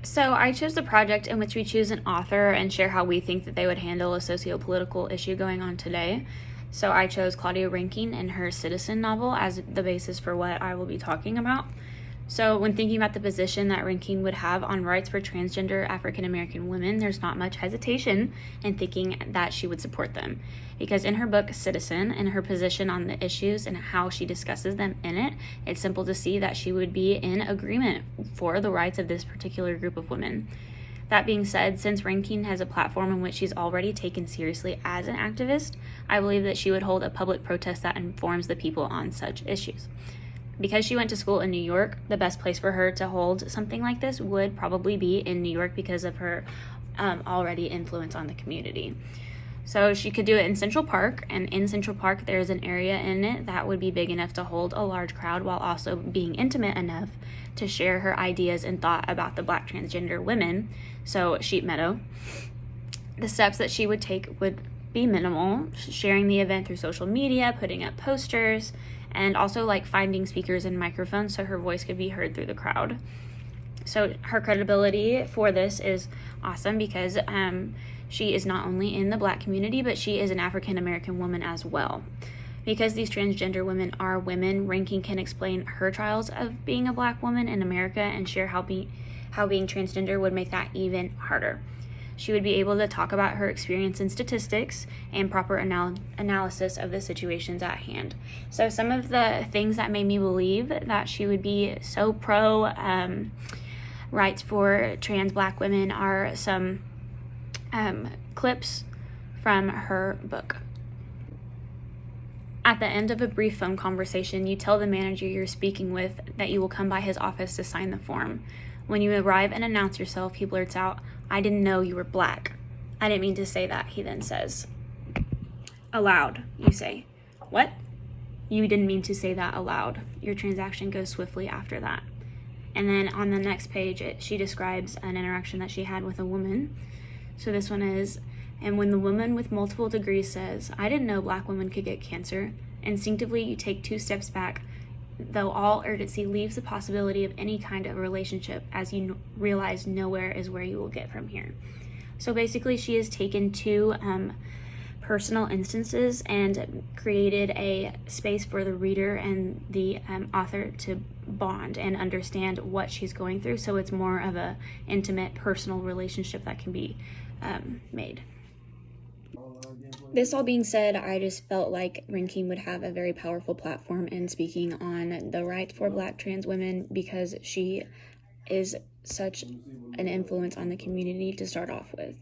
So I chose the project in which we choose an author and share how we think that they would handle a socio-political issue going on today. So I chose Claudia Rankine and her Citizen novel as the basis for what I will be talking about. So when thinking about the position that Rankine would have on rights for transgender African American women, there's not much hesitation in thinking that she would support them. Because in her book Citizen and her position on the issues and how she discusses them in it, it's simple to see that she would be in agreement for the rights of this particular group of women. That being said, since Rankine has a platform in which she's already taken seriously as an activist, I believe that she would hold a public protest that informs the people on such issues. Because she went to school in New York, the best place for her to hold something like this would probably be in New York because of her already influence on the community. So she could do it in Central Park, and in Central Park there's an area in it that would be big enough to hold a large crowd while also being intimate enough to share her ideas and thought about the Black transgender women, so Sheep Meadow. The steps that she would take would be minimal, sharing the event through social media, putting up posters, and also like finding speakers and microphones so her voice could be heard through the crowd. So her credibility for this is awesome because she is not only in the Black community, but she is an African American woman as well. Because these transgender women are women, Rankine can explain her trials of being a Black woman in America and share how being transgender would make that even harder. She would be able to talk about her experience in statistics and proper analysis of the situations at hand. So some of the things that made me believe that she would be so pro rights for trans Black women are some clips from her book. At the end of a brief phone conversation, you tell the manager you're speaking with that you will come by his office to sign the form. When you arrive and announce yourself, he blurts out, "I didn't know you were Black." "I didn't mean to say that," he then says. Aloud, you say, "What?" "You didn't mean to say that aloud." Your transaction goes swiftly after that. And then on the next page, she describes an interaction that she had with a woman. So this one is, "And when the woman with multiple degrees says, 'I didn't know Black women could get cancer,' instinctively you take 2 steps back, though all urgency leaves the possibility of any kind of relationship as you realize nowhere is where you will get from here." So basically she has taken 2 personal instances and created a space for the reader and the author to bond and understand what she's going through, so it's more of a intimate personal relationship that can be made. This all being said, I just felt like Rankine would have a very powerful platform in speaking on the rights for Black trans women because she is such an influence on the community to start off with.